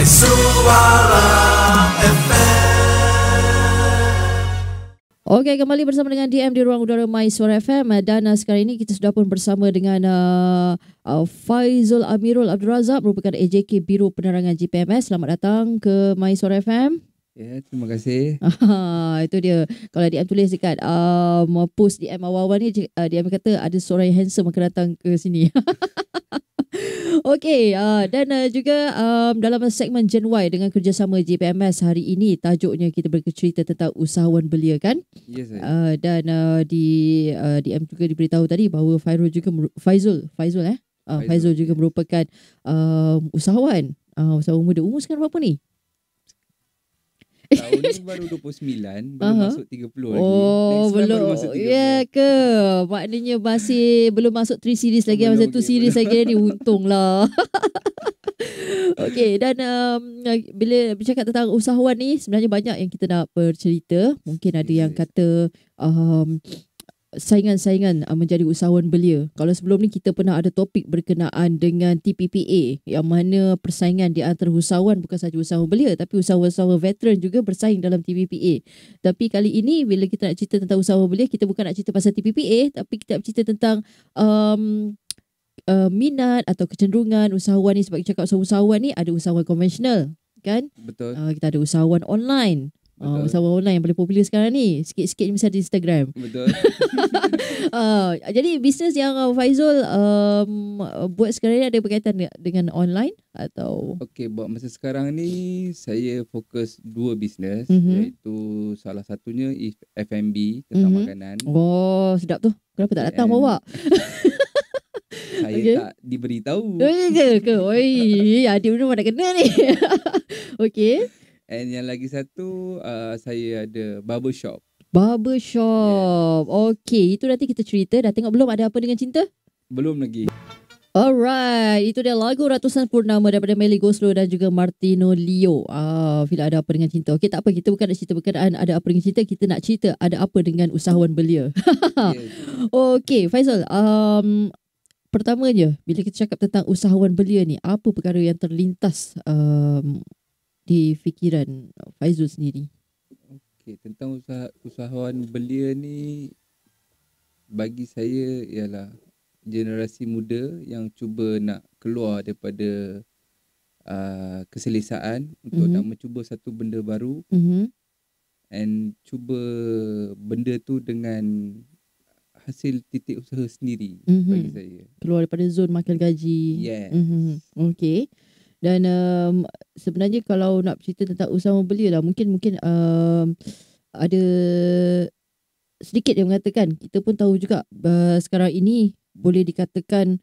My Suara FM. Okey, kembali bersama dengan DM di Ruang Udara My Suara FM dan sekarang ini kita sudah pun bersama dengan Faizul Amirul Abdul Razak merupakan AJK Biro Penerangan GPMS. Selamat datang ke My Suara FM. Ya, terima kasih. Itu dia. Kalau DM tulis dekat post DM awal-awal ni, DM kata ada seorang yang handsome akan datang ke sini. Okey, dan juga dalam segmen Gen Y dengan kerjasama GPMS hari ini, tajuknya kita bercerita tentang usahawan belia kan? Ya, saya. Dan di DM juga diberitahu tadi bahawa Faizul juga merupakan usahawan muda. Umur sekarang berapa ni? Tahun ni baru 29, belum masuk 30 lagi. Oh, Next month belum. baru masuk 30. Ya ke? Maknanya masih belum masuk 3 series lagi. Belum, Masih 2 okay, series lagi ni. Untunglah. Okey, dan bila bercakap tentang usahawan ni, sebenarnya banyak yang kita nak bercerita. Mungkin ada yang kata saingan-saingan menjadi usahawan belia. Kalau sebelum ni kita pernah ada topik berkenaan dengan TPPA, yang mana persaingan di antara usahawan bukan sahaja usahawan belia, tapi usahawan-usahawan veteran juga bersaing dalam TPPA. Tapi kali ini bila kita nak cerita tentang usahawan belia, kita bukan nak cerita pasal TPPA, tapi kita nak cerita tentang minat atau kecenderungan usahawan ni. Sebab kita cakap usahawan ni, ada usahawan konvensional kan? Betul. Kita ada usahawan online. Usahawan online yang paling popular sekarang ni. Sikit-sikit ni mesti ada Instagram. Betul. Jadi bisnes yang Faizul buat sekarang ni ada berkaitan dengan online atau? Okey, buat masa sekarang ni saya fokus 2 bisnes, iaitu salah satunya F&B tentang makanan. Oh, sedap tu. Kenapa tak datang bawa? Saya tak diberitahu. Ke? Oi, adik mana nak kena ni. Okey. And yang lagi satu, saya ada barbershop. Barbershop. Okey, itu nanti kita cerita. Dah tengok belum Ada Apa Dengan Cinta? Belum lagi. Alright, itu dia lagu Ratusan Purnama daripada Melly Goslow dan juga Martino Leo. Bila Ada Apa Dengan Cinta. Okey, tak apa, kita bukan nak cerita berkenaan Ada Apa Dengan Cinta, kita nak cerita ada apa dengan usahawan belia. Yes. Okey, Faizul, pertama je, bila kita cakap tentang usahawan belia ni, apa perkara yang terlintas di fikiran Faizul sendiri? Okey, tentang usahawan belia ni, bagi saya ialah generasi muda yang cuba nak keluar daripada keselesaan untuk nak mencuba satu benda baru, and cuba benda tu dengan hasil titik usaha sendiri. Bagi saya keluar daripada zon makan gaji. Yes. Okey. Dan sebenarnya kalau nak cerita tentang usahawan belia lah, mungkin ada sedikit yang mengatakan, kita pun tahu juga sekarang ini boleh dikatakan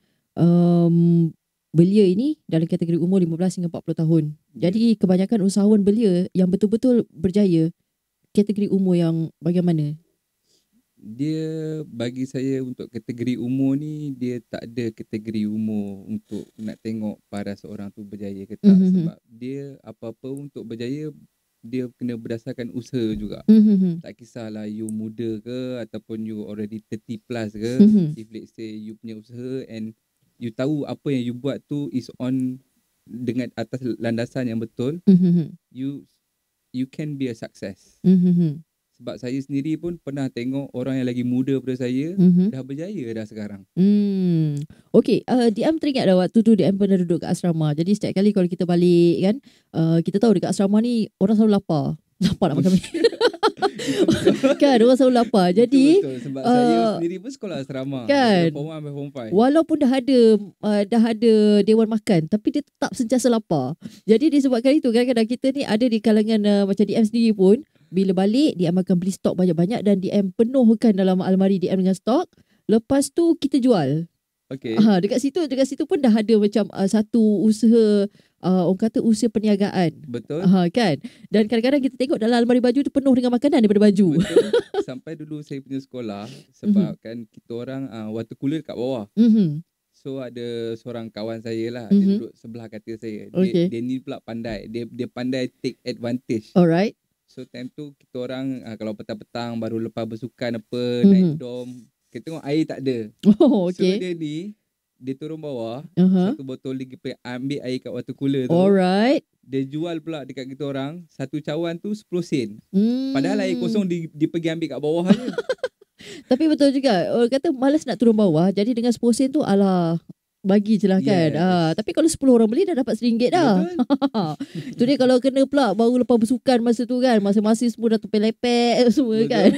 belia ini dalam kategori umur 15 hingga 40 tahun. Jadi kebanyakan usahawan belia yang betul-betul berjaya, kategori umur yang bagaimana? Dia, bagi saya, untuk kategori umur ni, dia tak ada kategori umur untuk nak tengok paras seorang tu berjaya ke tak. Sebab dia apa-apa untuk berjaya, dia kena berdasarkan usaha juga. Tak kisahlah you muda ke ataupun you already 30 plus ke. If let's say you punya usaha and you tahu apa yang you buat tu is on dengan atas landasan yang betul, you can be a success. Sebab saya sendiri pun pernah tengok orang yang lagi muda daripada saya dah berjaya dah sekarang. Okey, DM teringat dah waktu tu DM pernah duduk kat asrama. Jadi setiap kali kalau kita balik kan, kita tahu dekat asrama ni orang selalu lapar. Lapar nak makan mi. Kan, orang selalu lapar. Jadi betul. Sebab saya sendiri pun sekolah asrama. Kan, Form 1 sampai Form 5. walaupun dah ada dewan makan, tapi dia tetap sentiasa lapar. Jadi disebabkan itu, kadang-kadang kita ni ada di kalangan macam DM sendiri pun, bila balik DM akan beli stok banyak-banyak dan DM penuhkan dalam almari DM dengan stok. Lepas tu kita jual. Okay. Dekat situ pun dah ada macam satu usaha, orang kata usaha perniagaan. Betul. Kan. Dan kadang-kadang kita tengok dalam almari baju tu penuh dengan makanan daripada baju. Betul. Sampai dulu saya punya sekolah, sebab kan kita orang water cooler kat bawah. So ada seorang kawan saya lah, dia duduk sebelah katil saya. Dia ni pula pandai. Dia pandai take advantage. Alright. So time tu kita orang kalau petang-petang baru lepas bersukan apa, naik dom, kita tengok air tak ada. Oh, okay. So dia turun bawah, satu botol lagi ambil air kat water cooler tu. Alright. dia jual pula dekat kita orang, satu cawan tu 10 sen. Padahal air Hmm. kosong dia pergi ambil kat bawah je. Tapi betul juga. Orang kata malas nak turun bawah. Jadi dengan 10 sen tu alah bagi je lah kan. Yes. Tapi kalau 10 orang beli dah dapat RM1 dah. Betul. Tu dia kalau kena pula baru lepas bersukan masa tu kan. Masing-masing semua dah lepek semua Betul. kan.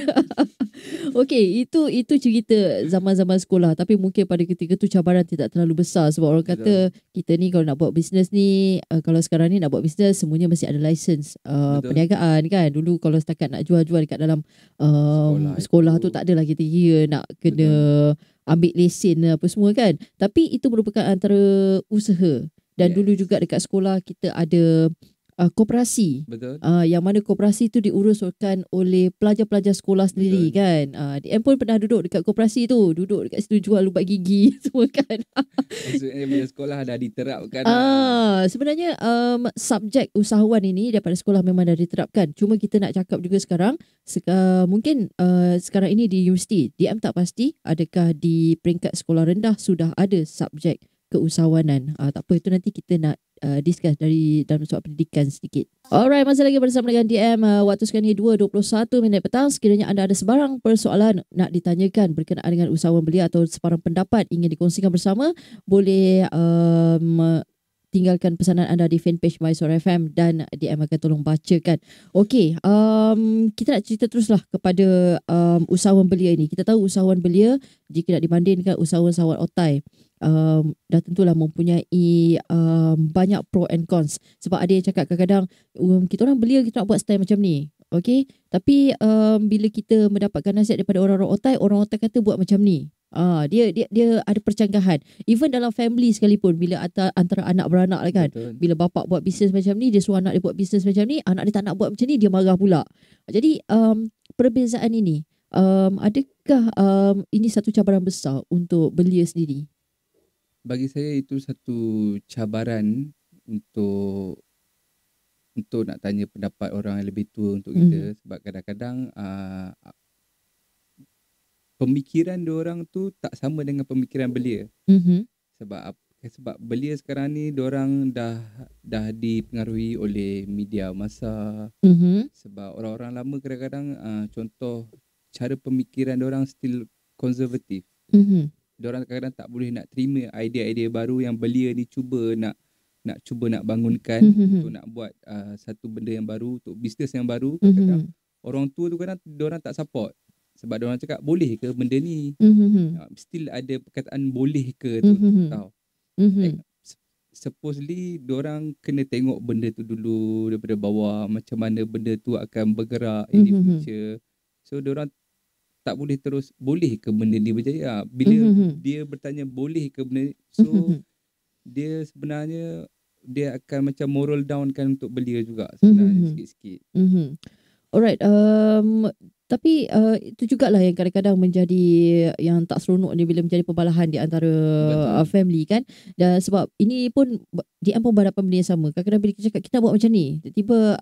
Okey, itu cerita zaman-zaman sekolah. Tapi mungkin pada ketika tu cabaran tidak terlalu besar. Sebab orang kata kita ni kalau nak buat bisnes ni, kalau sekarang ni nak buat bisnes semuanya mesti ada license Betul. perniagaan kan. Dulu kalau setakat nak jual-jual dekat dalam sekolah tu tak adalah kita kira nak kena ambil lesen apa semua kan. Tapi itu merupakan antara usaha. Dan Yes. dulu juga dekat sekolah kita ada koperasi. Betul. Yang mana koperasi tu diuruskan oleh pelajar-pelajar sekolah sendiri. Betul. kan. DM pun pernah duduk dekat koperasi tu. Duduk dekat situ jual ubat gigi semua kan. Maksudnya bila sekolah dah diterapkan. Sebenarnya subjek usahawan ini daripada sekolah memang dah diterapkan. Cuma kita nak cakap juga sekarang mungkin sekarang ini di universiti DM tak pasti adakah di peringkat sekolah rendah sudah ada subjek keusahawanan. Tak apa, itu nanti kita nak discuss dari dalam soal pendidikan sedikit. Alright, masih lagi bersama dengan DM. Waktu sekarang ni 2.21 petang. Sekiranya anda ada sebarang persoalan nak ditanyakan berkenaan dengan usahawan belia atau sebarang pendapat ingin dikongsikan bersama, boleh tinggalkan pesanan anda di fanpage MySuara FM dan DM akan tolong bacakan. Okey, kita nak cerita teruslah kepada usahawan belia ini. Kita tahu usahawan belia jika nak dibandingkan usahawan-usahawan otai, dah tentulah mempunyai banyak pro and cons. Sebab ada yang cakap kadang-kadang kita orang belia kita nak buat style macam ni. Okey, tapi bila kita mendapatkan nasihat daripada orang-orang otai kata buat macam ni. Dia ada percanggahan. Even dalam family sekalipun, bila antara anak beranak lah kan. Betul. Bila bapak buat bisnes macam ni, dia suruh anak dia buat bisnes macam ni, anak dia tak nak buat macam ni, dia marah pula. Jadi perbezaan ini, adakah ini satu cabaran besar untuk belia sendiri? Bagi saya itu satu cabaran untuk nak tanya pendapat orang yang lebih tua untuk kita. Sebab kadang-kadang pemikiran diorang tu tak sama dengan pemikiran belia. Sebab belia sekarang ni diorang dah dipengaruhi oleh media massa. Sebab orang-orang lama kadang-kadang contoh cara pemikiran diorang still konservatif. Diorang kadang-kadang tak boleh nak terima idea-idea baru yang belia ni cuba nak bangunkan untuk nak buat satu benda yang baru, untuk bisnes yang baru. Kadang-kadang orang tua tu kadang diorang tak support. Sebab diorang cakap boleh ke benda ni? Still ada perkataan boleh ke tu tahu. Supposedly diorang kena tengok benda tu dulu daripada bawah, macam mana benda tu akan bergerak in the future. So diorang tak boleh terus boleh ke benda ni berjaya. Bila dia bertanya boleh ke benda ni, so dia sebenarnya dia akan macam moral down kan untuk belia juga sebenarnya sikit-sikit. Alright, tapi itu jugalah yang kadang-kadang menjadi yang tak seronok ni bila menjadi perbalahan di antara family kan. Dan sebab ini pun DM pun berhadapan benda yang sama. Kadang-kadang bila kita cakap kita buat macam ni, tiba-tiba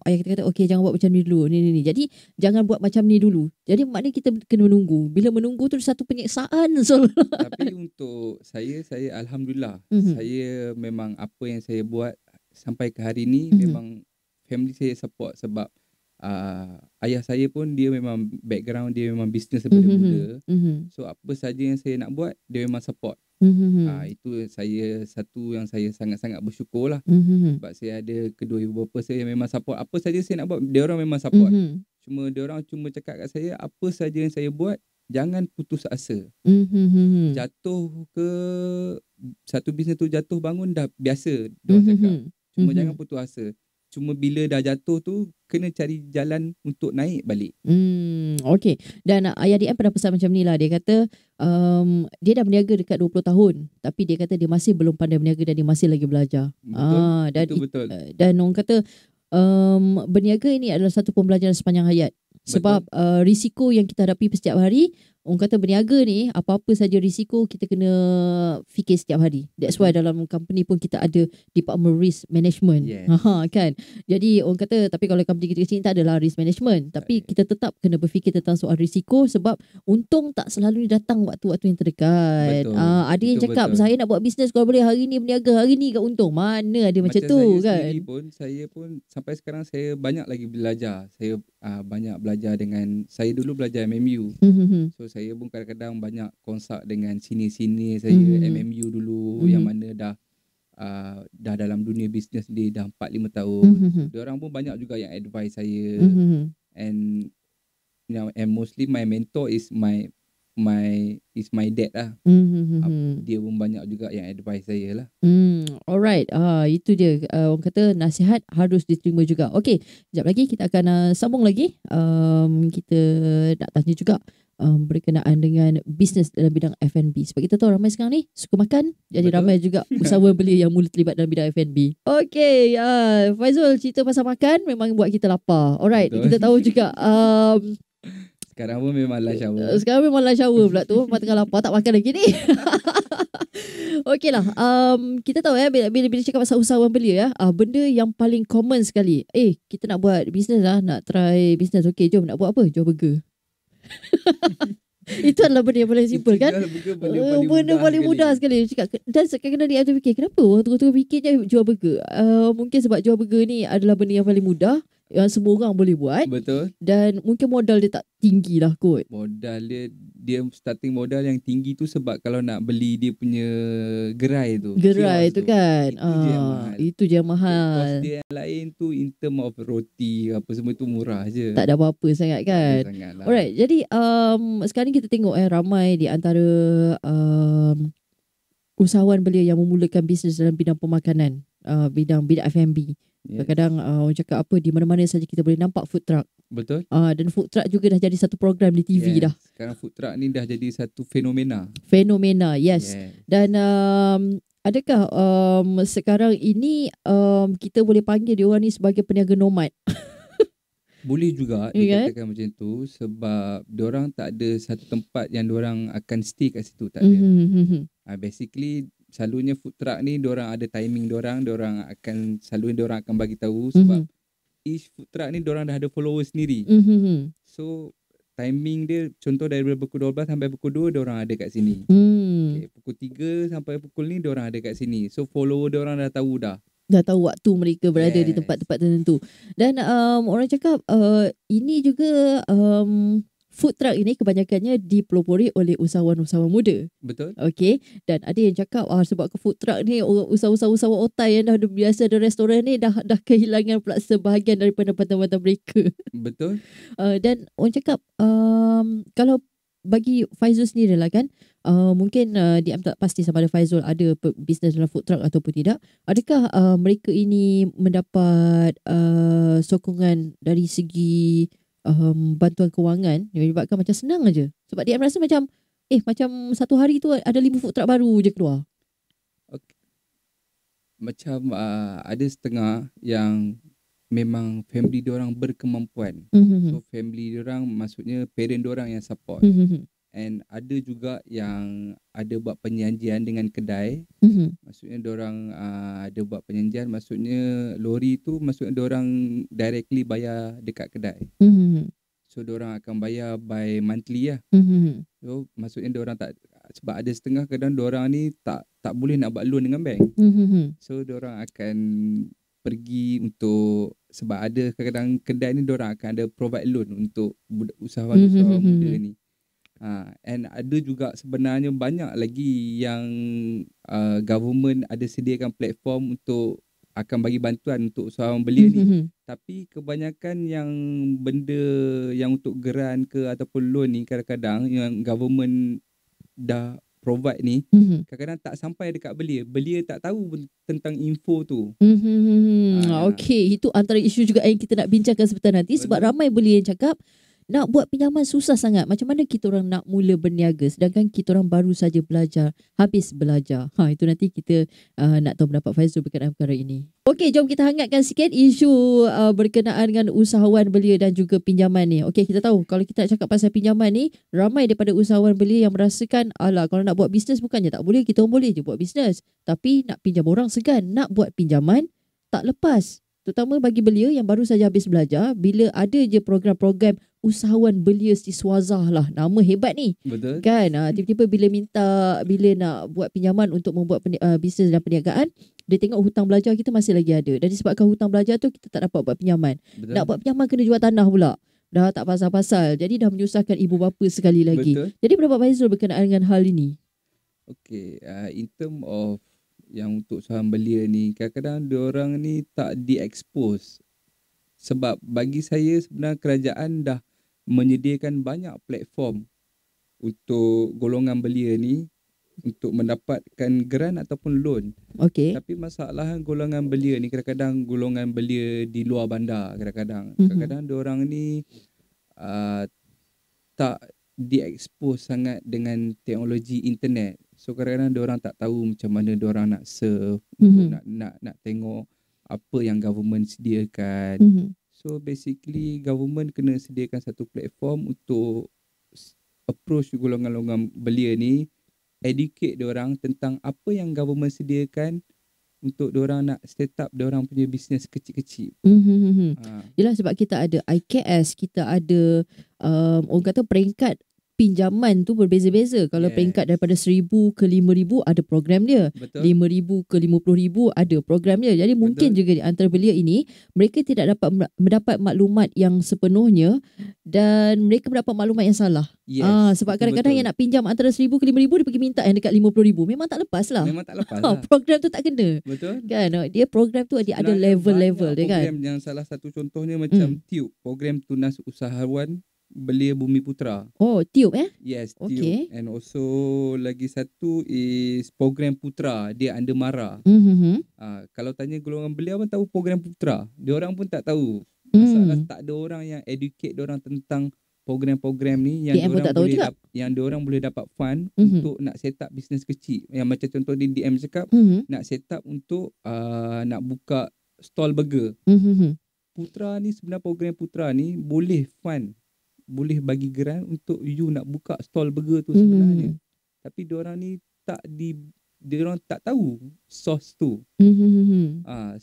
ayah kita kata okey jangan buat macam ni dulu, ni. Jadi jangan buat macam ni dulu. Jadi maknanya kita kena menunggu. Bila menunggu tu satu penyiksaan. Tapi untuk saya alhamdulillah, saya memang apa yang saya buat sampai ke hari ni memang family saya support. Sebab ayah saya pun dia memang background dia memang bisnes daripada muda. So apa saja yang saya nak buat dia memang support. Itu saya satu yang saya sangat-sangat bersyukur lah. Sebab saya ada kedua ibu bapa saya yang memang support. Apa saja saya nak buat dia orang memang support. Cuma dia orang cuma cakap kat saya apa saja yang saya buat jangan putus asa. Jatuh ke satu bisnes tu jatuh bangun dah biasa dia orang cakap. Cuma jangan putus asa. Cuma bila dah jatuh tu kena cari jalan untuk naik balik. Okey. Dan ayah DM pernah pesan macam ni lah. Dia kata dia dah berniaga dekat 20 tahun. Tapi dia kata dia masih belum pandai berniaga dan dia masih lagi belajar. Betul. Dan orang kata berniaga ini adalah satu pembelajaran sepanjang hayat. Sebab risiko yang kita hadapi setiap hari orang kata berniaga ni, apa-apa saja risiko kita kena fikir setiap hari. That's why dalam company pun kita ada Department Risk Management. Yes. Kan. Jadi orang kata, tapi kalau company kecil-kecil tak adalah risk management. Tapi kita tetap kena berfikir tentang soal risiko sebab untung tak selalu datang waktu-waktu yang terdekat. Betul. Ada yang Itu cakap, betul. saya nak buat bisnes kalau boleh hari ni berniaga, hari ni kat untung. Mana ada macam tu kan. Saya pun sampai sekarang saya banyak lagi belajar. Saya banyak belajar dengan, saya dulu belajar MMU. So saya pun kadang-kadang banyak konsak dengan sini-sini saya MMU dulu yang mana dah dalam dunia bisnes dia dah 4-5 tahun. Diorang pun banyak juga yang advise saya. And mostly my mentor is my dad lah. Dia pun banyak juga yang advise saya lah. Alright, itu dia, orang kata nasihat harus diterima juga. Okey, sekejap lagi kita akan sambung lagi. Kita nak tanya juga berkenaan dengan bisnes dalam bidang F&B. Sebab kita tahu ramai sekarang ni suka makan. Jadi Betul. ramai juga usahawan belia yang mula terlibat dalam bidang F&B. Okey, Faizul, cerita pasal makan memang buat kita lapar. Alright, Betul. kita tahu juga Sekarang pun memang lunch hour. sekarang memang lunch hour pula tu. Memang tengah lapar, tak makan lagi ni. Okey lah, kita tahu bila cakap pasal usahawan belia benda yang paling common sekali. Kita nak buat bisnes lah, nak try bisnes. Okey, jom nak buat apa? Jual burger. Itu adalah benda yang paling simple kan. Benda paling mudah sekali. Dan kadang-kadang dia ada fikir, kenapa orang tu fikir je jual burger? Mungkin sebab jual burger ni adalah benda yang paling mudah, yang semua orang boleh buat. Betul. Dan mungkin modal dia tak tinggi lah kot. Modal dia starting modal yang tinggi tu sebab kalau nak beli dia punya gerai tu. Gerai kios tu kan. Itu je yang mahal. Itu je yang mahal. Kos dia yang lain tu in term of roti apa semua tu murah je. Tak ada apa-apa sangat kan. Sangat lah. Alright, jadi sekarang ni kita tengok ramai di antara usahawan belia yang memulakan bisnes dalam bidang pemakanan, bidang F&B. Yes. Kadang-kadang orang cakap apa, di mana-mana saja kita boleh nampak food truck. Betul. Dan food truck juga dah jadi satu program di TV dah. Sekarang food truck ni dah jadi satu fenomena. Fenomena, yes. Dan adakah sekarang ini kita boleh panggil diorang ni sebagai peniaga nomad? Boleh juga dikatakan macam tu sebab diorang tak ada satu tempat yang diorang akan stay kat situ, tak ada. Basically selalunya food truck ni diorang ada timing diorang akan akan bagi tahu sebab each food truck ni diorang dah ada follower sendiri. So timing dia contoh daripada pukul 12 sampai pukul 2 diorang ada kat sini. Okay, pukul 3 sampai pukul ni diorang ada kat sini. So follower diorang dah tahu dah tahu waktu mereka berada di tempat-tempat tertentu. Dan orang cakap ini juga food truck ini kebanyakannya dipelopori oleh usahawan-usahawan muda. Betul. Okey, dan ada yang cakap sebab ke food truck ni usahawan-usahawan otai yang dah biasa ada restoran ni dah kehilangan pula sebahagian daripada pendapatan mereka. Betul. Dan orang cakap kalau bagi Faizul sendiri lah kan, mungkin dia tak pasti sama ada Faizul ada bisnes dalam food truck ataupun tidak. Adakah mereka ini mendapat sokongan dari segi bantuan kewangan yang menyebabkan macam senang aja? Sebab dia merasa macam macam satu hari tu ada 5 food truck baru je keluar. Okay. Macam ada setengah yang memang family diorang berkemampuan. So family diorang maksudnya parent diorang yang support. And ada juga yang ada buat perjanjian dengan kedai. Maksudnya diorang ada buat perjanjian, maksudnya lori tu maksudnya diorang directly bayar dekat kedai. So diorang akan bayar by monthly lah. So maksudnya diorang tak, sebab ada setengah kadang diorang ni tak boleh nak buat loan dengan bank. So diorang akan pergi untuk, sebab ada kadang-kadang kedai ni diorang akan ada provide loan untuk usahawan-usahawan muda ni. And ada juga sebenarnya banyak lagi yang government ada sediakan platform untuk akan bagi bantuan untuk usahawan belia ni. Tapi kebanyakan yang benda yang untuk geran ke ataupun loan ni kadang-kadang yang government dah provide ni kadang-kadang tak sampai dekat belia. Belia tak tahu tentang info tu. Okey, itu antara isu juga yang kita nak bincangkan sebentar nanti. Sebab ramai belia yang cakap nak buat pinjaman susah sangat. Macam mana kita orang nak mula berniaga sedangkan kita orang baru saja belajar, habis belajar. Itu nanti kita nak tahu pendapat Faizul berkenaan perkara ini. Okey, jom kita hangatkan sikit isu berkenaan dengan usahawan belia dan juga pinjaman ni. Okey, kita tahu kalau kita nak cakap pasal pinjaman ni, ramai daripada usahawan belia yang merasakan, alah kalau nak buat bisnes bukannya tak boleh, kita orang boleh je buat bisnes. Tapi nak pinjam orang segan, nak buat pinjaman tak lepas. Terutama bagi belia yang baru saja habis belajar, bila ada je program-program usahawan belia Siswazah lah, nama hebat ni. Betul. Kan, tiba-tiba bila nak buat pinjaman untuk membuat bisnes dan perniagaan, dia tengok hutang belajar kita masih lagi ada. Dan disebabkan hutang belajar tu kita tak dapat buat pinjaman. Betul. Nak buat pinjaman kena jual tanah pula. Dah tak pasal-pasal. Jadi dah menyusahkan ibu bapa sekali lagi. Betul. Jadi pendapat Faizul berkenaan dengan hal ini? Okay, in term of yang untuk saham belia ni, kadang-kadang diorang ni tak di-expose. Sebab bagi saya sebenarnya kerajaan dah menyediakan banyak platform untuk golongan belia ni untuk mendapatkan grant ataupun loan. Okey. Tapi masalah golongan belia ni, kadang-kadang golongan belia di luar bandar, kadang-kadang diorang ni tak di-expose sangat dengan teknologi internet. So kadang-kadang diorang tak tahu macam mana diorang nak serve, untuk nak tengok apa yang government sediakan. So basically government kena sediakan satu platform untuk approach golongan-golongan belia ni, educate diorang tentang apa yang government sediakan untuk diorang nak set up diorang punya bisnes kecil-kecil. Yelah, sebab kita ada IKS, kita ada orang kata peringkat pinjaman tu berbeza-beza. Kalau peringkat daripada 1,000 ke 5,000 ada program dia. Betul. 5,000 ke 50,000 ada program dia. Jadi mungkin juga di antara belia ini mereka tidak dapat mendapat maklumat yang sepenuhnya dan mereka mendapat maklumat yang salah. Yes, sebab kadang-kadang yang nak pinjam antara 1,000 ke 5,000 dia pergi minta yang dekat 50,000. Memang tak lepas lah. Memang tak lepas lah. Program tu tak kena. Betul. Kan? Dia program tu dia ada Sebenarnya level-level dia kan. program yang salah satu contohnya macam TUBE, program tunas usahawan belia Bumi Putra. Oh, TUBE Yes, Okay. TUBE. And also lagi satu is program Putra, dia under MARA. Kalau tanya golongan belia pun tahu program Putra. Diorang pun tak tahu. Masalah tak ada orang yang educate diorang tentang program-program ni yang DM pun tak tahu juga. yang diorang boleh dapat fund untuk nak set up bisnes kecil. Yang macam contoh di DM cakap nak set up untuk nak buka stall burger. Putra ni sebenarnya program Putra ni boleh fund, boleh bagi grant untuk you nak buka stall burger tu sebenarnya. Tapi diorang ni diorang tak tahu source tu.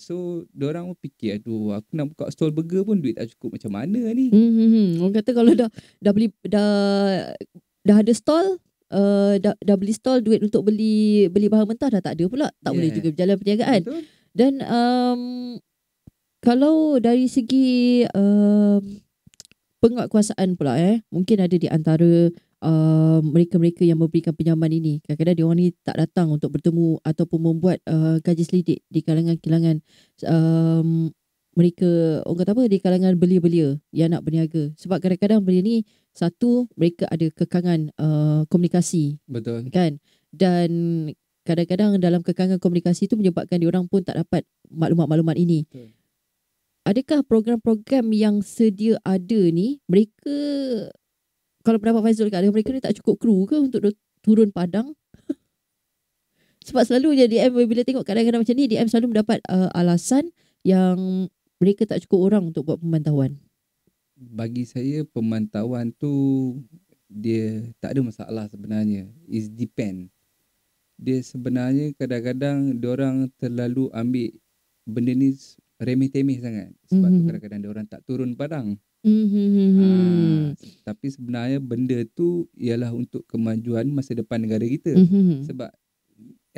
So diorang pun fikir, aduh aku nak buka stall burger pun duit tak cukup, macam mana ni. Orang kata kalau dah ada stall, dah beli stall, duit untuk beli bahan mentah dah tak ada pula. Tak boleh juga berjalan perniagaan. Betul. Dan kalau dari segi penguatkuasaan pula mungkin ada di antara mereka-mereka yang memberikan pinjaman ini, kadang-kadang dia orang ni tak datang untuk bertemu ataupun membuat kaji selidik di kalangan mereka, orang kata apa, di kalangan belia-belia yang nak berniaga. Sebab kadang-kadang belia ni, satu, mereka ada kekangan komunikasi. Betul. Kan? Dan kadang-kadang dalam kekangan komunikasi itu menyebabkan diorang pun tak dapat maklumat-maklumat ini. Betul. Adakah program-program yang sedia ada ni, mereka, kalau pendapat Faizul kat mereka ni tak cukup kru ke untuk turun padang? Sebab selalu je DM bila tengok kadang-kadang macam ni, DM selalu mendapat alasan yang mereka tak cukup orang untuk buat pemantauan. Bagi saya pemantauan tu dia tak ada masalah sebenarnya. It depend. Dia sebenarnya kadang-kadang diorang terlalu ambil benda ni remeh-temeh sangat. Sebab tu kadang-kadang diorang tak turun padang. Tapi sebenarnya benda tu ialah untuk kemajuan masa depan negara kita. Sebab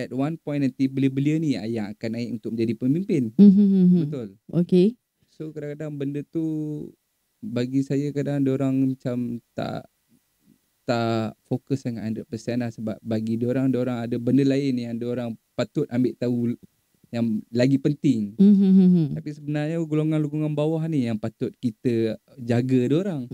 at one point nanti belia-belia ni yang akan naik untuk menjadi pemimpin. Betul. Okay. So kadang-kadang benda tu bagi saya kadang diorang macam tak fokus sangat 100% lah. Sebab bagi diorang ada benda lain yang diorang patut ambil tahu yang lagi penting. Tapi sebenarnya golongan-golongan bawah ni yang patut kita jaga diorang.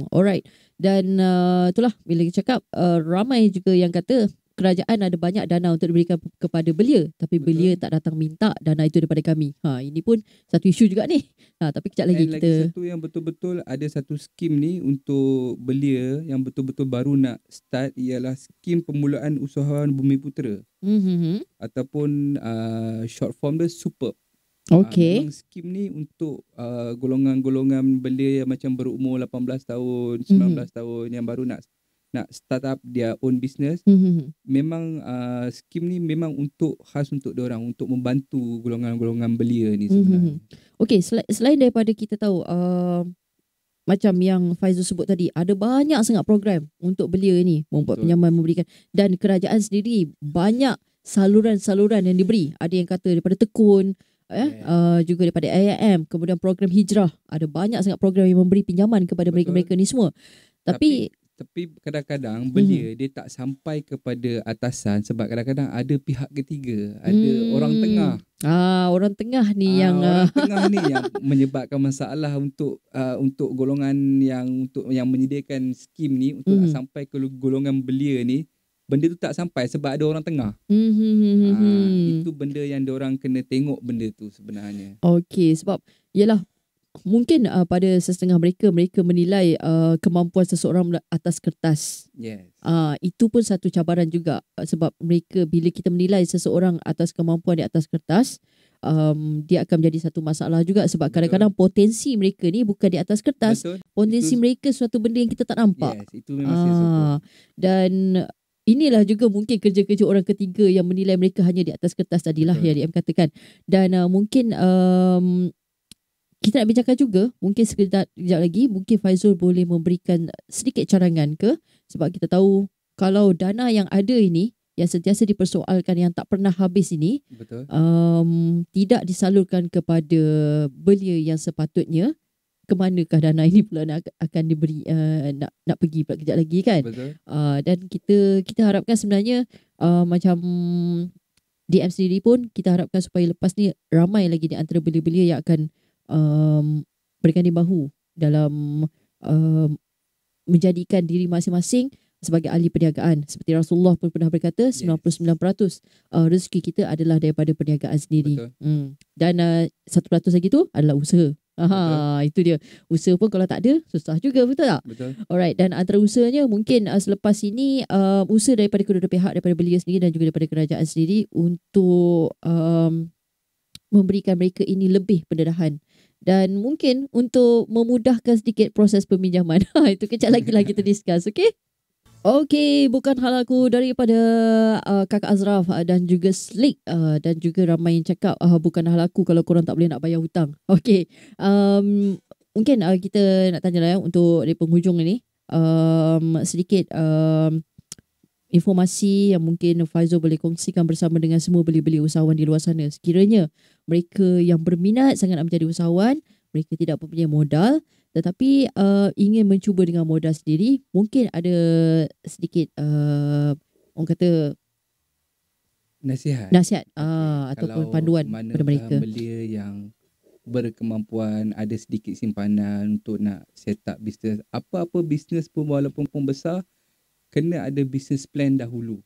Alright. Dan itulah bila kita cakap ramai juga yang kata kerajaan ada banyak dana untuk diberikan kepada belia, tapi Betul. belia tak datang minta dana itu daripada kami. Ini pun satu isu juga ni. Tapi kejap lagi And kita lagi satu yang betul-betul ada satu skim ni untuk belia yang betul-betul baru nak start, ialah skim pemulaan usahawan Bumiputera ataupun short form dia SUPERB. Okey. Memang skim ni untuk golongan-golongan belia yang macam berumur 18 tahun, 19 tahun yang baru nak start up their own business. Memang skim ni memang khas untuk diorang, untuk membantu golongan-golongan belia ni sebenarnya. Okey, selain daripada kita tahu macam yang Faizul sebut tadi, ada banyak sangat program untuk belia ni, membuat Betul. pinjaman, memberikan, dan kerajaan sendiri banyak saluran-saluran yang diberi. Ada yang kata daripada Tekun, juga daripada AIM, kemudian program hijrah. Ada banyak sangat program yang memberi pinjaman kepada Betul. mereka-mereka ni semua. Tapi kadang-kadang belia dia tak sampai kepada atasan, sebab kadang-kadang ada pihak ketiga, ada orang tengah. Orang tengah ni yang orang tengah ni yang menyebabkan masalah untuk golongan yang menyediakan skim ni untuk nak sampai ke golongan belia ni. Benda tu tak sampai sebab ada orang tengah. Itu benda yang diorang kena tengok benda tu sebenarnya. Okey, sebab yalah, mungkin pada setengah mereka menilai kemampuan seseorang atas kertas. Yes. Itu pun satu cabaran juga, sebab mereka, bila kita menilai seseorang atas kemampuan di atas kertas, dia akan menjadi satu masalah juga, sebab kadang-kadang potensi mereka ni bukan di atas kertas. Betul. Potensi mereka suatu benda yang kita tak nampak. Yes, itu memang saya sebut. Dan inilah juga mungkin kerja-kerja orang ketiga yang menilai mereka hanya di atas kertas tadilah. Betul. Yang DM katakan. Dan mungkin kita nak bincangkan juga, mungkin sekejap lagi, mungkin Faizul boleh memberikan sedikit carangan ke, sebab kita tahu kalau dana yang ada ini, yang sentiasa dipersoalkan, yang tak pernah habis ini, Betul. tidak disalurkan kepada belia yang sepatutnya, ke manakah dana ini pula akan diberi, nak pergi pula kejap lagi kan. Betul. Dan kita harapkan sebenarnya macam DM sendiri pun, kita harapkan supaya lepas ni ramai lagi di antara belia-belia yang akan berganding bahu dalam menjadikan diri masing-masing sebagai ahli perniagaan. Seperti Rasulullah pun pernah berkata, 99% rezeki kita adalah daripada perniagaan sendiri. Dan 1% lagi tu adalah usaha. Itu dia. Usaha pun kalau tak ada, susah juga, betul tak? Betul. Alright, dan antara usahanya mungkin selepas ini usaha daripada kedua-dua pihak, daripada belia sendiri dan juga daripada kerajaan sendiri, untuk memberikan mereka ini lebih pendedahan. Dan mungkin untuk memudahkan sedikit proses peminjaman. Itu kejap lagi lah kita discuss, okay? Okey, bukan hal aku daripada Kakak Azraf dan juga Slick, dan juga ramai yang cakap bukan hal aku kalau korang tak boleh nak bayar hutang. Okey, mungkin kita nak tanya lah untuk di penghujung ini, sedikit informasi yang mungkin Faizul boleh kongsikan bersama dengan semua belia-belia usahawan di luar sana. Sekiranya mereka yang berminat sangat nak menjadi usahawan, mereka tidak mempunyai modal, tetapi ingin mencuba dengan modal sendiri, mungkin ada sedikit orang kata nasihat ataupun panduan kepada mereka. Belia yang berkemampuan, ada sedikit simpanan untuk nak set up bisnes, apa-apa bisnes pun walaupun pun besar, kena ada business plan dahulu.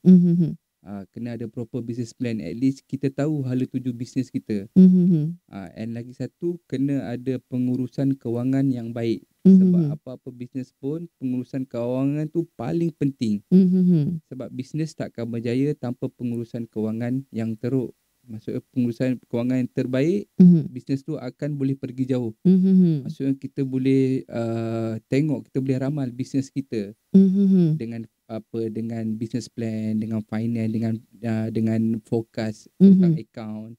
Kena ada proper business plan. At least kita tahu hala tuju bisnes kita. And lagi satu, kena ada pengurusan kewangan yang baik. Sebab apa-apa bisnes pun, pengurusan kewangan tu paling penting. Sebab bisnes takkan berjaya tanpa pengurusan kewangan yang teruk. Maksudnya pengurusan kewangan yang terbaik, bisnes tu akan boleh pergi jauh. Maksudnya kita boleh tengok, kita boleh ramal bisnes kita dengan business plan, dengan finance, dengan forecast tentang account.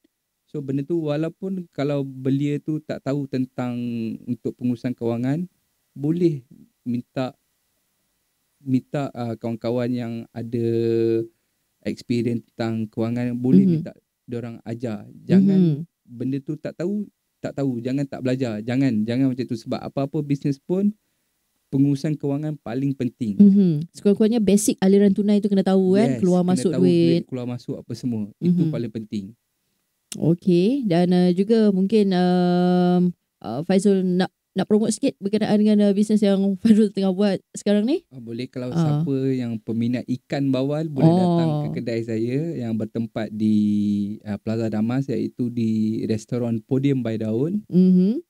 So benda tu, walaupun kalau belia tu tak tahu tentang untuk pengurusan kewangan, boleh minta kawan-kawan yang ada experience tentang kewangan, boleh minta diorang ajar. Jangan benda tu tak tahu, jangan tak belajar. Jangan macam tu, sebab apa-apa bisnes pun pengurusan kewangan paling penting. Sekurang-kurangnya basic aliran tunai tu kena tahu, kan, keluar masuk duit, keluar masuk apa semua. Itu paling penting. Okey, dan juga mungkin Faizul nak nak promote sikit berkenaan dengan bisnes yang Faizul tengah buat sekarang ni? Boleh, kalau Ah. siapa yang peminat ikan bawal boleh datang ke kedai saya yang bertempat di Plaza Damas, iaitu di restoran Podium by Daun.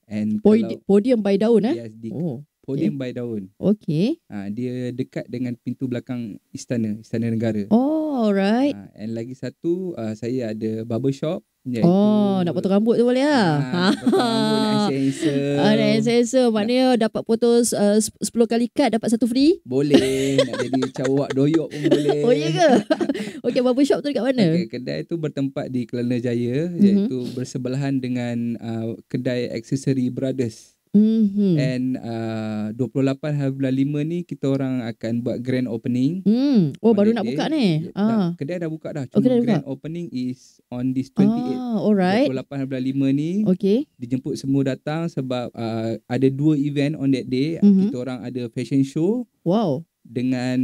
And Podium by Daun yes, di Oh, Podium by Daun. okay. Dia dekat dengan pintu belakang Istana Negara. Oh, alright. And lagi satu, saya ada barber shop. Nak potong rambut tu boleh lah. Potong rambut, nak handsome. Nak handsome. Maknanya dapat potong 10 kali cut dapat satu free. Boleh. Nak jadi cawak doyok pun boleh. Oh, iya ke? Okay, barber shop tu dekat mana? Okay, kedai tu bertempat di Kelana Jaya, iaitu bersebelahan dengan kedai Aksesori Brothers. And 28 hari bulan 5 ni kita orang akan buat grand opening. Oh, baru nak buka ni. Kedai dah buka dah. Oh, Cuma kedai dah grand opening is on this 28. Alright. 28 hari bulan 5 ni. Okay. Dijemput semua datang sebab ada 2 event on that day. Kita orang ada fashion show. Wow. Dengan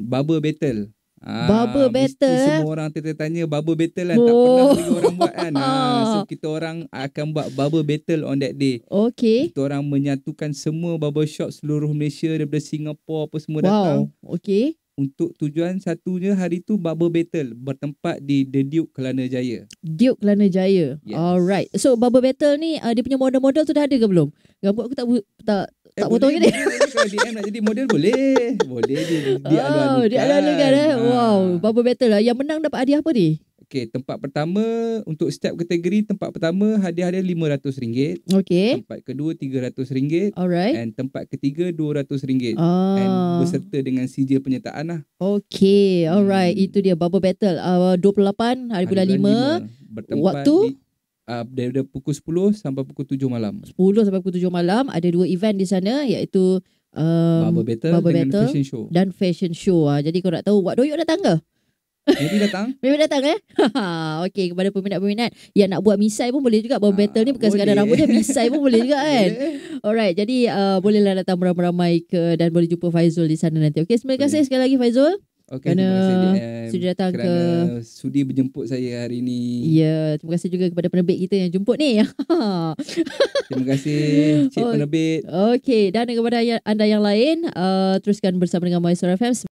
barber battle. Barber mesti battle, semua orang tertanya barber battle kan. Tak pernah lagi orang buat kan. So kita orang akan buat barber battle on that day. Okay. Kita orang menyatukan semua barber shop seluruh Malaysia daripada Singapura apa semua datang. Okay. Untuk tujuan satunya hari tu barber battle bertempat di The Duke Kelana Jaya. Duke Kelana Jaya. Yes. Alright. So barber battle ni dia punya model-model tu dah ada ke belum? Rambut aku tak potong boleh, ni. Kalau DM nak jadi model boleh. Boleh dialu-alukan. Dialu-alukan Wow, barber battle lah. Yang menang dapat hadiah apa ni? Okay, tempat pertama untuk setiap kategori, tempat pertama hadiah RM500. Okay. Tempat kedua RM300. Alright. And tempat ketiga RM200. And berserta dengan sijil penyertaan lah. Okay, alright. Itu dia barber battle. 28 hari bulan 5. Bertempat Waktu? Dari pukul 10 sampai pukul 7 malam. 10 sampai pukul 7 malam. Ada 2 event di sana, iaitu barber battle dengan fashion show. Dan fashion show. Jadi kau nak tahu Wak Doyok datang ke? Maybe datang. Maybe datang Okay, kepada peminat-peminat yang nak buat misai pun boleh juga. Barber battle ni bukan sekadar rambut dia, misai pun boleh juga kan. Alright, jadi bolehlah datang beramai-ramai dan boleh jumpa Faizul di sana nanti. Okay, terima kasih sekali lagi Faizul. Okay, terima kasih sudi datang sudi berjemput saya hari ini. Ya, terima kasih juga kepada penerbit kita yang jemput ni. Terima kasih Cik Penerbit. Okay, dan kepada anda yang lain, teruskan bersama dengan Mysore FM.